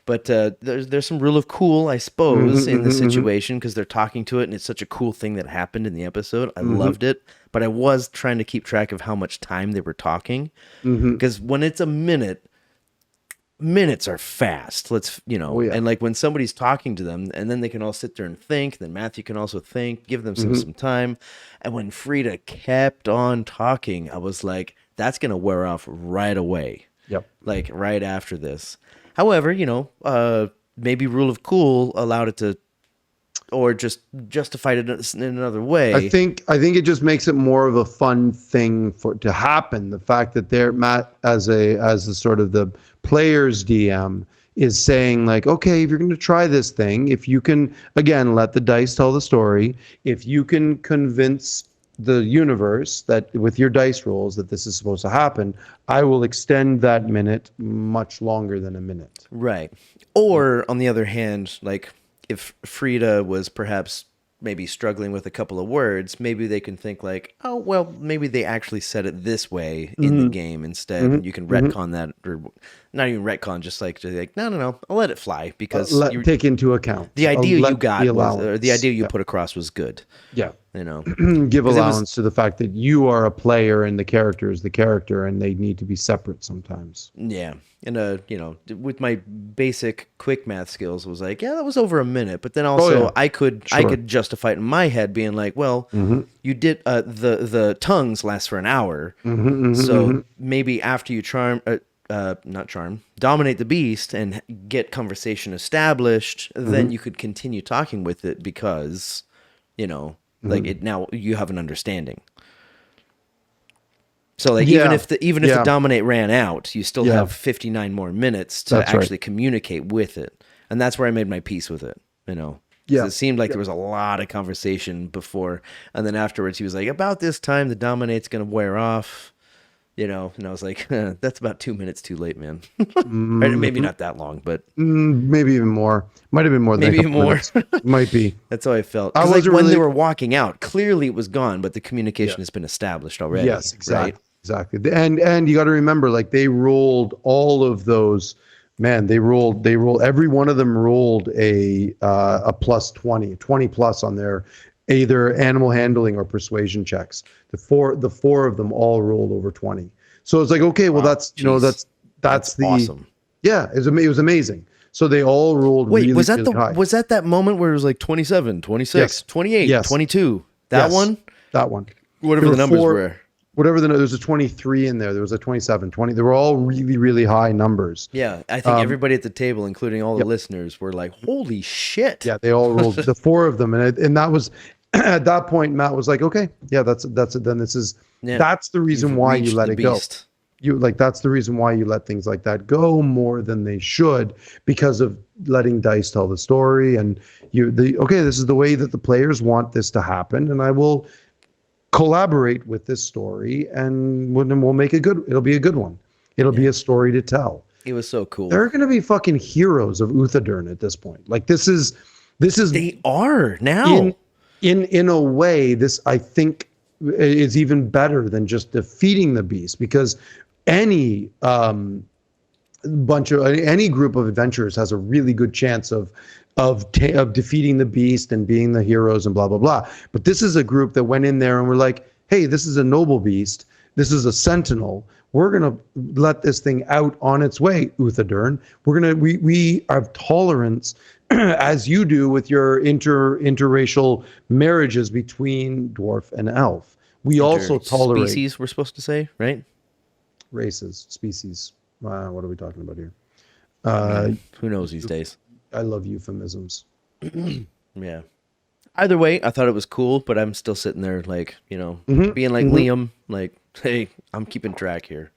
But there's some rule of cool, I suppose, in the situation, because they're talking to it, and it's such a cool thing that happened in the episode. I loved it, but I was trying to keep track of how much time they were talking, because when it's a minute, minutes are fast. And like when somebody's talking to them, and then they can all sit there and think, then Matthew can also think, give them some time. And when Frida kept on talking, I was like, that's going to wear off right away. Yep. Like right after this. However, maybe rule of cool allowed it to, or just justified it in another way. I think it just makes it more of a fun thing to happen. The fact that Matt as a sort of the player's DM is saying like, okay, if you're going to try this thing, if you can, again, let the dice tell the story. If you can convince the universe that with your dice rolls that this is supposed to happen, I will extend that minute much longer than a minute. Right. Or on the other hand, like if Frida was perhaps maybe struggling with a couple of words, maybe they can think like, oh, well, maybe they actually said it this way in the game instead. And you can retcon that, or not even retcon, just like no, I'll let it fly because take into account the idea you got the the idea you put across was good. Yeah. you know. Give 'Cause allowance to the fact that you are a player and the character is the character, and they need to be separate sometimes. Yeah. And, you know, with my basic quick math skills was like, yeah, that was over a minute. But then also yeah. I could Sure. justify it in my head being like, well, you did, the tongues last for an hour. So maybe after you dominate the beast and get conversation established, then you could continue talking with it because, you know, like now you have an understanding. So like even if the dominate ran out, you still have 59 more minutes to actually communicate with it. And that's where I made my peace with it, you know. Yeah. It seemed like there was a lot of conversation before, and then afterwards he was like, about this time the dominate's going to wear off, you know. And I was like, that's about 2 minutes too late, man. Maybe not that long, but maybe even more. Might have been more than maybe more. Might be. That's how I felt. Because like when they were walking out, clearly it was gone, but the communication has been established already. Yes, exactly. Right? Exactly. And you got to remember, like, they rolled all of those, man, they rolled every one of them rolled a plus 20 plus on their either animal handling or persuasion checks. The four of them all rolled over 20. So it's like, okay, well, that's the awesome. Yeah, it was amazing. So they all rolled really, was that really high. Was that moment where it was like 27, 26, yes. 28, yes. 22? That one? That one. Whatever the numbers were. Whatever there was a 23 in there. There was a 27, 20. They were all really, really high numbers. Yeah, I think everybody at the table, including all the listeners, were like, "Holy shit!" Yeah, they all rolled the four of them, and that was at that point. Matt was like, "Okay, yeah, that's it. Then this is that's the reason why you let it go. That's the reason why you let things like that go more than they should, because of letting dice tell the story. And this is the way that the players want this to happen, and I will collaborate with this story, and we'll make it'll be a good one. It'll be a story to tell." It was so cool. They're going to be fucking heroes of Uthadurn at this point. Like this is they are now in a way. This, I think, is even better than just defeating the beast, because any any group of adventurers has a really good chance of defeating the beast and being the heroes and blah blah blah. But this is a group that went in there and were like, hey, this is a noble beast, this is a sentinel, we're gonna let this thing out on its way, Uthadurn. We have tolerance as you do with your interracial marriages between dwarf and elf. We also tolerate species, we're supposed to say, right? Races, species. What are we talking about here? Who knows these days? I love euphemisms. Yeah. Either way, I thought it was cool, but I'm still sitting there like, you know, being like Liam, like, hey, I'm keeping track here.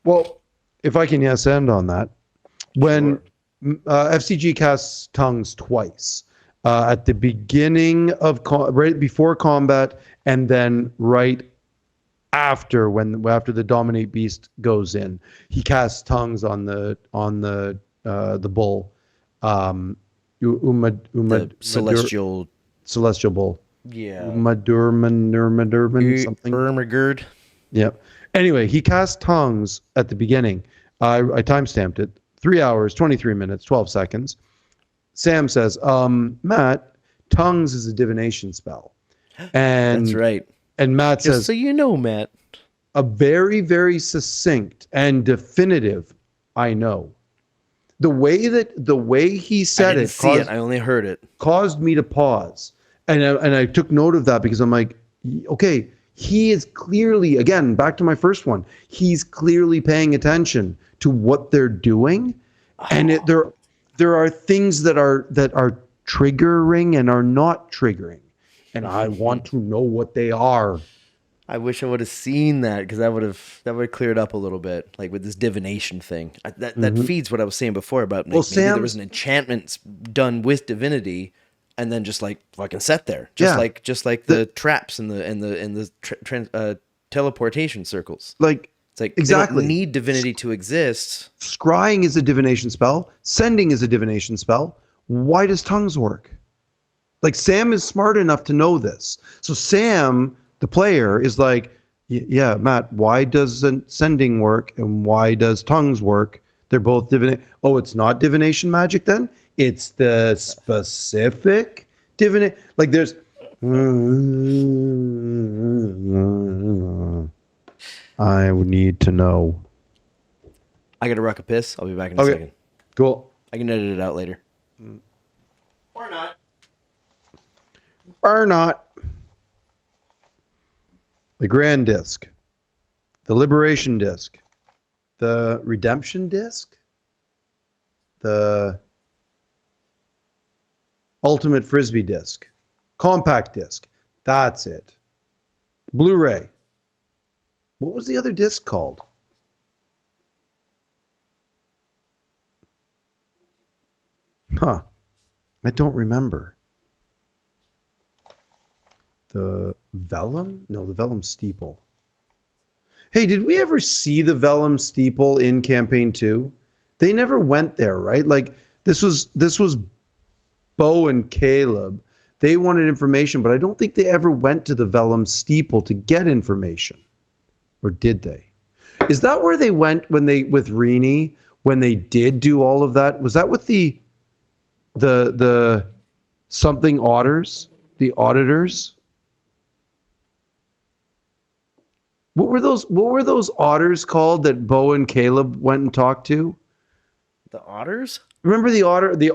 Well, if I can end on that, when FCG casts tongues twice, at the beginning of right before combat, and then right after after the dominate beast goes in, he casts tongues on the bull. The celestial bull. Yeah. Umadurman something. Ermagerd. Yep. Anyway, he cast tongues at the beginning. I timestamped it. 3 hours, 23 minutes, 12 seconds. Sam says, Matt, tongues is a divination spell. And that's right. And Matt says, so you know, Matt. A very, very succinct and definitive, I know. The way he said I didn't see it. I only heard it. Caused me to pause. And I took note of that, because I'm like, okay, he is clearly, again, back to my first one, he's clearly paying attention to what they're doing. And there are things that are triggering and are not triggering. And I want to know what they are. I wish I would have seen that, because that would have cleared up a little bit, like with this divination thing. That feeds what I was saying before about maybe there was an enchantment done with divinity, and then just like fucking set there, just like the traps and the teleportation circles. Like it's like exactly, they don't need divinity to exist. Scrying is a divination spell. Sending is a divination spell. Why does tongues work? Like, Sam is smart enough to know this. So Sam, the player, is like, yeah, Matt, why doesn't sending work and why does tongues work? They're both divination. Oh, it's not divination magic then? It's the specific divination. Like, there's I would need to know. I got to ruck a piss. I'll be back in a Okay, second. cool. I can edit it out later. Or not. Or not. The Grand Disc, the Liberation Disc, the Redemption Disc, the Ultimate Frisbee Disc, Compact Disc. That's it. Blu-ray. What was the other disc called? Huh. I don't remember. The Vellum? No, the Vellum Steeple. Hey, did we ever see the Vellum Steeple in campaign 2? They never went there, right? Like this was Bo and Caleb. They wanted information, but I don't think they ever went to the Vellum Steeple to get information. Or did they? Is that where they went when they with Rini when they did do all of that? Was that with the something otters, the auditors? What were those otters called that Bo and Caleb went and talked to? The otters? Remember the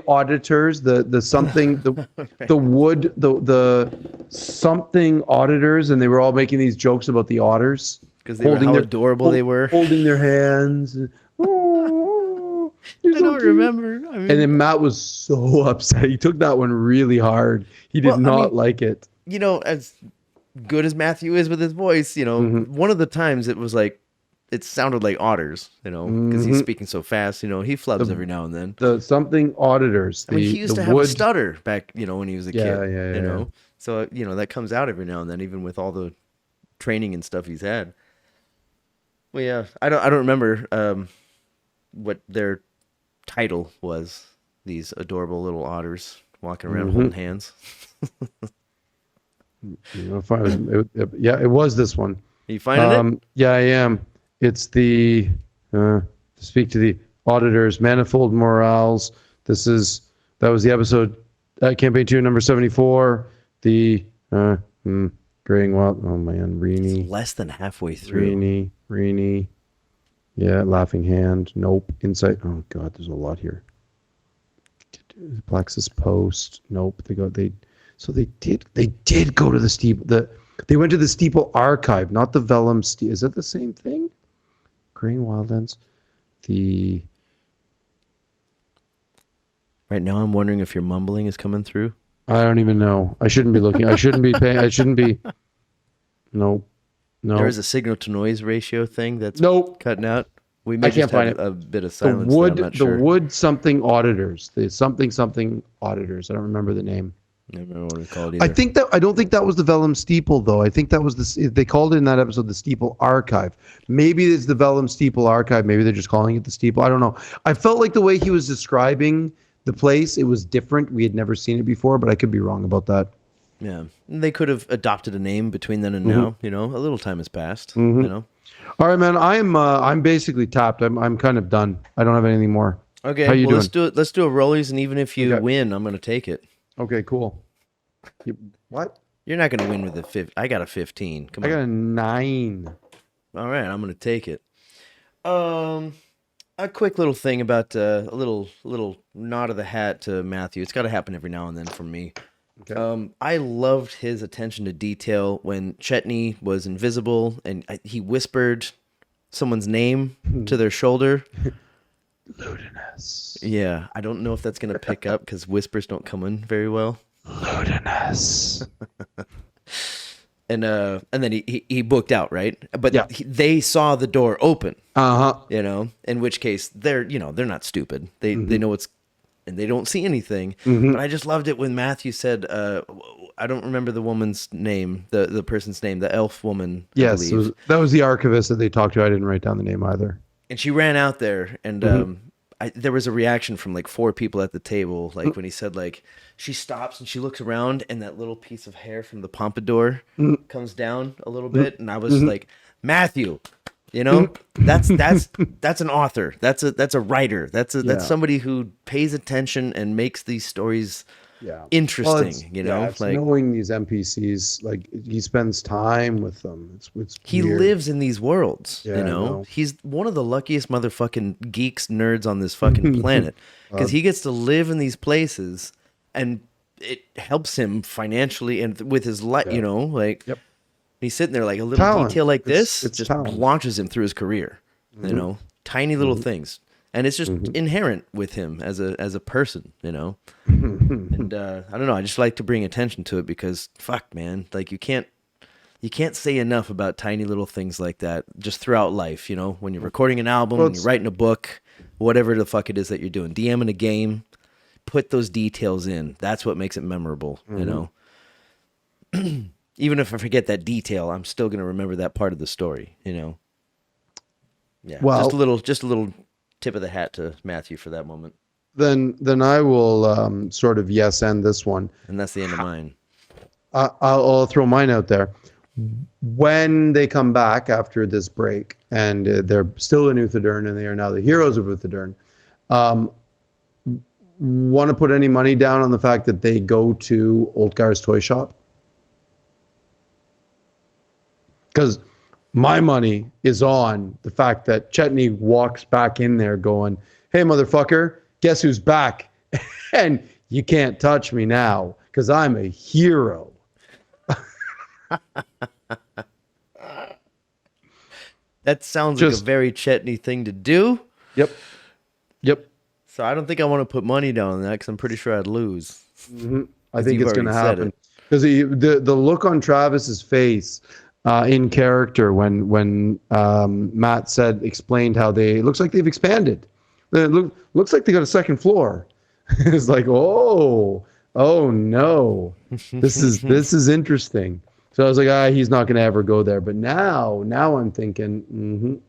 auditors, the something, the wood, the something auditors, and they were all making these jokes about the otters Because they were how adorable they were. holding their hands. Oh, I don't remember. I mean, and then Matt was so upset. He took that one really hard. He did not like it. You know, as good as Matthew is with his voice, you know, one of the times it was like, it sounded like otters, you know, because he's speaking so fast, you know, he flubs every now and then. The something auditors. I mean, he used to have a stutter back, you know, when he was a kid, yeah. you know, so, you know, that comes out every now and then, even with all the training and stuff he's had. Well, yeah, I don't remember what their title was. These adorable little otters walking around holding hands. You know, if I was, it was this one. Are you finding it? Yeah, I am. It's the to speak to the auditors, manifold morals. That was the episode, campaign 2, number 74. The graying wild. Oh man, Rini. It's less than halfway through. Rini. Yeah, laughing hand. Nope. Insight. Oh god, there's a lot here. Plexus Post. Nope. They did go to the steeple. They went to the Steeple Archive, not the Vellum. Is that the same thing? Graying Wildlands. Right now, I'm wondering if your mumbling is coming through. I don't even know. I shouldn't be looking. I shouldn't be paying. I shouldn't be. No. There is a signal to noise ratio thing that's cutting out. We may I can't just have find it. a bit of silence. The wood something auditors. The something auditors. I don't remember the name. I don't remember what it's called either. I don't think that was the Vellum Steeple though. I think that was they called it in that episode the Steeple Archive. Maybe it's the Vellum Steeple Archive. Maybe they're just calling it the Steeple. I don't know. I felt like the way he was describing the place, it was different. We had never seen it before, but I could be wrong about that. Yeah, they could have adopted a name between then and now. You know, a little time has passed. You know. All right, man. I'm basically tapped. I'm kind of done. I don't have anything more. Okay, how you doing? Let's do it. Let's do a rollies, and even if you win, I'm going to take it. Okay, cool. What? You're not going to win with a 15. I got a 15. Come on. I got a 9. All right, I'm going to take it. A quick little thing about a little nod of the hat to Matthew. It's got to happen every now and then for me. Okay. I loved his attention to detail when Chetney was invisible and he whispered someone's name to their shoulder. Ludinous. Yeah, I don't know if that's going to pick up because whispers don't come in very well. Ludinous. And then he booked out, right? But they saw the door open. You know, in which case they're not stupid. They know it's, and they don't see anything. But I just loved it when Matthew said, I don't remember the woman's name, the person's name, the elf woman. Yes, that was the archivist that they talked to. I didn't write down the name either. And she ran out there, and there was a reaction from like 4 people at the table, like when he said, like, she stops and she looks around, and that little piece of hair from the pompadour comes down a little bit, and I was like, Matthew, you know, that's an author, that's a writer, that's somebody who pays attention and makes these stories Yeah. interesting, it's, you know? it's Like knowing these NPCs, like he spends time with them. It's he weird. lives in these worlds, Yeah, you I know? know. He's one of the luckiest motherfucking geeks, nerds on this fucking planet because he gets to live in these places and it helps him financially and with his life, you Yeah. know, like Yep. he's sitting there like a little Talent. detail like this It's just talent. launches him through his career, you know, tiny little things. And it's just inherent with him as a person, you know. And I don't know, I just like to bring attention to it because fuck, man, like you can't say enough about tiny little things like that just throughout life, you know, when you're recording an album, Well, when you're writing a book, whatever the fuck it is that you're doing, DMing a game, put those details in. That's what makes it memorable, you know. Even if I forget that detail, I'm still going to remember that part of the story, you know. Yeah. Well- just a little tip of the hat to Matthew for that moment. Then I will sort of yes end this one. And that's the end of mine. I'll throw mine out there. When they come back after this break, and they're still in Uthadurn, and they are now the heroes of Uthadurn, want to put any money down on the fact that they go to Oltgar's toy shop? Because my money is on the fact that Chetney walks back in there going, "Hey, motherfucker, guess who's back? And you can't touch me now because I'm a hero." That sounds like a very Chetney thing to do. Yep. So I don't think I want to put money down on that because I'm pretty sure I'd lose. I think you've it's going to already said happen it. because the look on Travis's face in character when Matt explained how it looks like they've expanded. It looks like they got a second floor. It's like, oh no, this is interesting. So I was like, he's not going to ever go there. But now I'm thinking,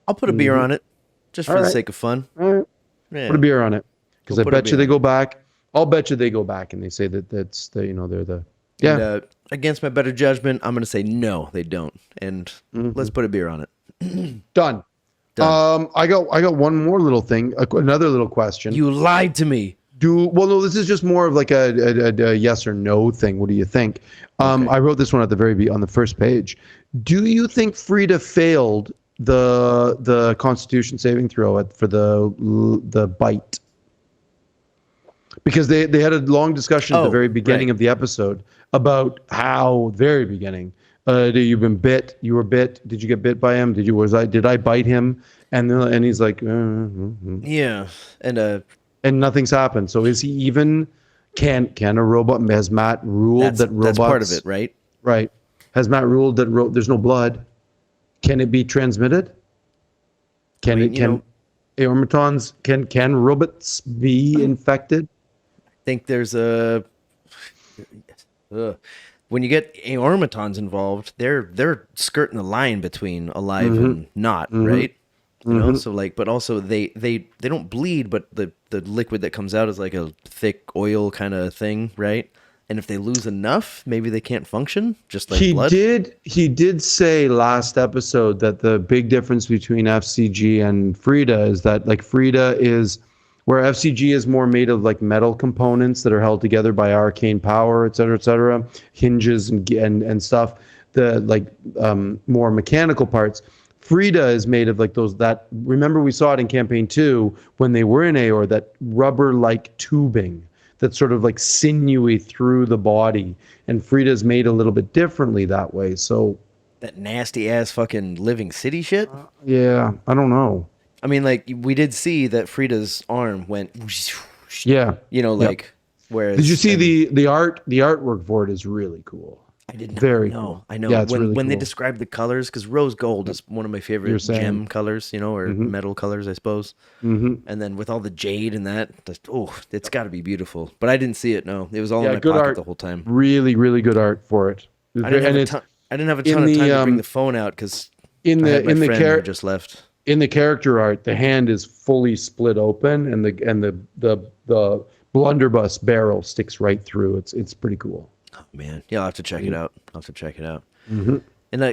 I'll put a beer on it just for the sake of fun. all right, Yeah. put a beer on it because We'll I put a bet you beer they on go back. I'll bet you they go back and they say that's the they're the And, against my better judgment, I'm going to say no, they don't. And let's put a beer on it. done. I got one more little thing, another little question. You lied to me. No, this is just more of like a yes or no thing. What do you think? I wrote this one at the on the first page. Do you think Frida failed the Constitution saving throw for the bite? Because they had a long discussion at the very beginning of the episode about how very beginning. You've been bit. You were bit. Did you get bit by him? Did I bite him? And he's like, Yeah, and nothing's happened. So is he even? Can a robot? Has Matt ruled that robots? That's part of it, right? Right. Has Matt ruled that there's no blood? Can it be transmitted? Can aormatons? Can robots be infected? I think there's when you get aormatons involved, they're skirting the line between alive and not, right? You know, so like, but also they don't bleed, but the liquid that comes out is like a thick oil kind of thing, right? And if they lose enough, maybe they can't function, just like blood. He did say last episode that the big difference between FCG and Frida is that like Frida is where FCG is more made of like metal components that are held together by arcane power, et cetera, hinges and stuff. The like more mechanical parts. Frida is made of like remember we saw it in campaign 2 when they were in Aor, that rubber like tubing that's sort of like sinewy through the body, and Frida's made a little bit differently that way. So that nasty ass fucking living city shit. Yeah, I don't know. I mean, like we did see that Frida's arm went. Yeah, you know, like whereas. Did you see the artwork for it is really cool. I didn't Very know. cool. I know. Yeah, it's when really when they cool. describe the colors, because rose gold is one of my favorite gem colors, you know, or metal colors, I suppose. And then with all the jade and that, it's got to be beautiful. But I didn't see it. No, it was all in my pocket the whole time. Really, really good art for it. I didn't have a ton of time to bring the phone out because my friend who just left. In the character art, the hand is fully split open, and the blunderbuss barrel sticks right through. It's pretty cool. Oh, man, yeah, I'll have to check it out. And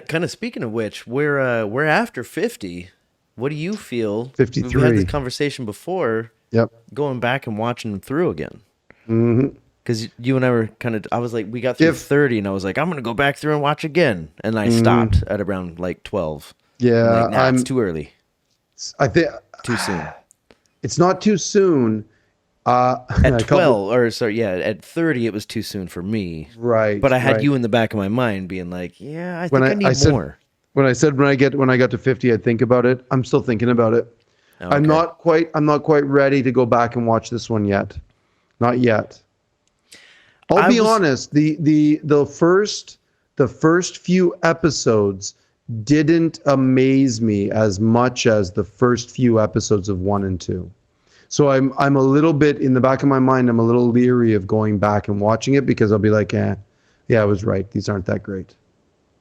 kind of speaking of which, we're after 50. What do you feel? 53. We had this conversation before. Yep. Going back and watching them through again. Because you and I were kind of, I was like, we got through 30, and I was like, I'm gonna go back through and watch again, and I stopped at around like 12. Yeah, I'm like, nah, it's too early. I think Too soon. It's not too soon. At 12, or sorry, yeah, at 30, it was too soon for me. Right. But I had right. you in the back of my mind being like, yeah, I think I need more. When I said when I got to 50, I'd think about it. I'm still thinking about it. Okay. I'm not quite ready to go back and watch this one yet. Not yet. I'll be honest. The first few episodes didn't amaze me as much as the first few episodes of 1 and 2. So I'm a little bit in the back of my mind. I'm a little leery of going back and watching it because I'll be like, yeah, I was right. These aren't that great.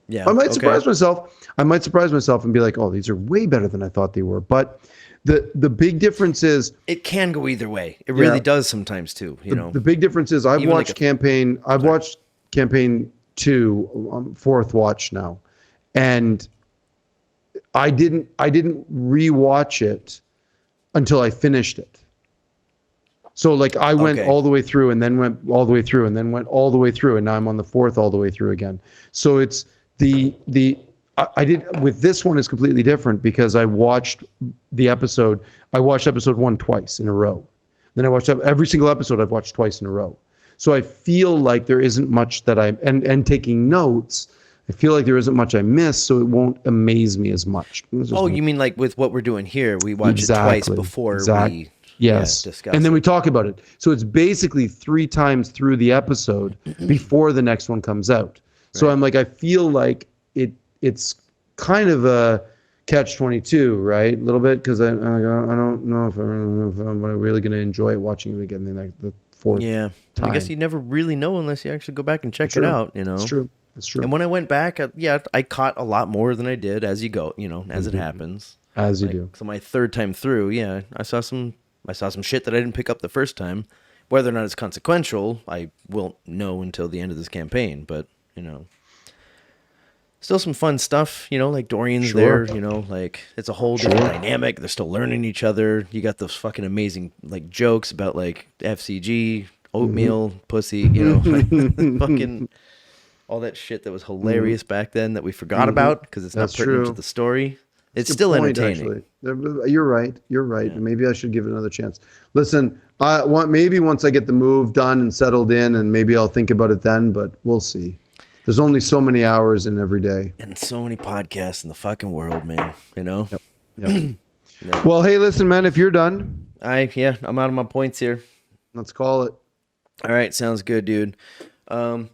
Yeah, I might surprise myself. I might surprise myself and be like, oh, these are way better than I thought they were. But the big difference is it can go either way. It really does sometimes too. You know, the big difference is I've watched campaign 2, fourth watch now, and I didn't rewatch it until I finished it. So like I went all the way through and then went all the way through and then went all the way through, and now I'm on the fourth all the way through again. So it's I did with this one is completely different because I watched episode 1 twice in a row. Then I watched every single episode I've watched twice in a row. So I feel like there isn't much that and taking notes, I feel like there isn't much I missed, so it won't amaze me as much. Oh, you mean like with what we're doing here, we watch it twice before we discuss and then we talk about it. So it's basically 3 times through the episode before the next one comes out. So I'm like, I feel like it's kind of a catch-22, right? A little bit, because I don't know if I'm really going to enjoy watching it again the fourth time. I guess you never really know unless you actually go back and check it out, you know? It's true. And when I went back, I caught a lot more than I did as you go, you know, as it happens. As you do. So my third time through, I saw some shit that I didn't pick up the first time. Whether or not it's consequential, I won't know until the end of this campaign, but, you know. Still some fun stuff, you know, like Dorian's there, you know, like it's a whole different dynamic. They're still learning each other. You got those fucking amazing like jokes about like FCG, oatmeal, pussy, you know, like, fucking all that shit that was hilarious back then that we forgot about because it's not pertinent to the story. It's still entertaining. Actually. You're right. Yeah. Maybe I should give it another chance. Listen, maybe once I get the move done and settled in, and maybe I'll think about it then, but we'll see. There's only so many hours in every day. And so many podcasts in the fucking world, man. You know? Yep. Well, hey, listen, man, if you're done. I'm out of my points here. Let's call it. All right, sounds good, dude. I'm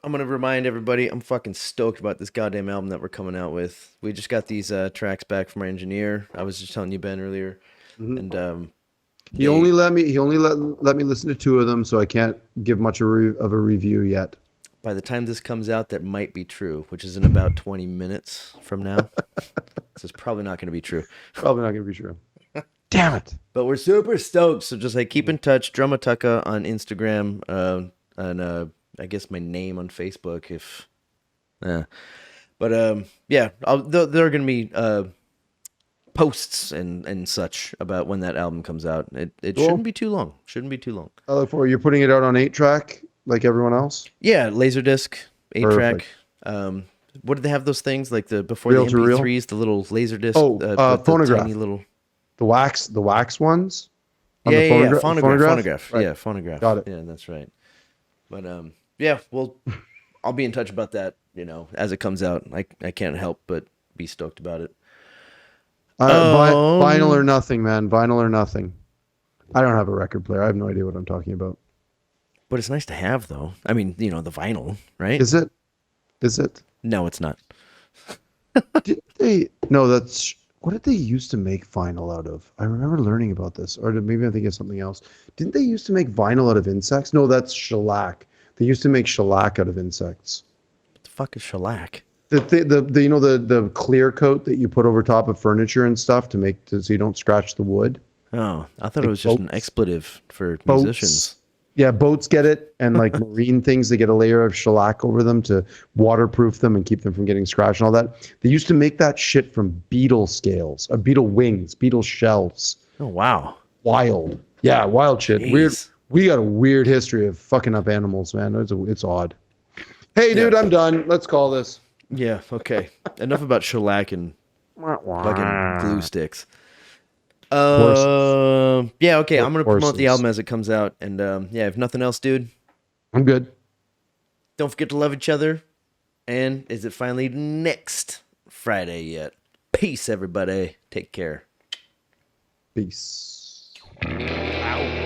going to remind everybody, I'm fucking stoked about this goddamn album that we're coming out with. We just got these tracks back from our engineer. I was just telling you, Ben, earlier. And he only let me listen to 2 of them, so I can't give much of a review yet. By the time this comes out, that might be true, which is in about 20 minutes from now. So it's probably not going to be true. Probably not going to be true. Damn it. But we're super stoked. So just like keep in touch. Drumatucka on Instagram. And I guess my name on Facebook. There are going to be posts and such about when that album comes out. It cool. Shouldn't be too long. I look forward. You're putting it out on 8-track? Like everyone else? Yeah, Laserdisc, 8-track. What did they have those things like before reel the MP3s, the little Laserdisc? Phonograph. The tiny little... The wax ones? Phonograph. Right. Yeah, phonograph. Got it. Yeah, that's right. But I'll be in touch about that, you know, as it comes out. I can't help but be stoked about it. Vinyl or nothing, man. Vinyl or nothing. I don't have a record player. I have no idea what I'm talking about. But it's nice to have, though. I mean, you know, the vinyl, right? Is it? No, it's not. What did they used to make vinyl out of? I remember learning about this. Or maybe I'm thinking of something else. Didn't they used to make vinyl out of insects? No, that's shellac. They used to make shellac out of insects. What the fuck is shellac? The clear coat that you put over top of furniture and stuff so you don't scratch the wood. Oh, I thought it was just an expletive for musicians. Yeah, boats get it, and like marine things, they get a layer of shellac over them to waterproof them and keep them from getting scratched and all that. They used to make that shit from beetle scales, beetle wings, beetle shells. Oh, wow. Wild. Yeah, wild shit. Jeez. We got a weird history of fucking up animals, man. It's odd. Hey, dude, I'm done. Let's call this. Yeah, okay. Enough about shellac and fucking glue sticks. Yeah, okay. I'm gonna promote the album as it comes out, and yeah, if nothing else, dude, I'm good. don't forget to love each other. And is it finally next Friday yet? Peace, everybody. Take care. Peace. Ow.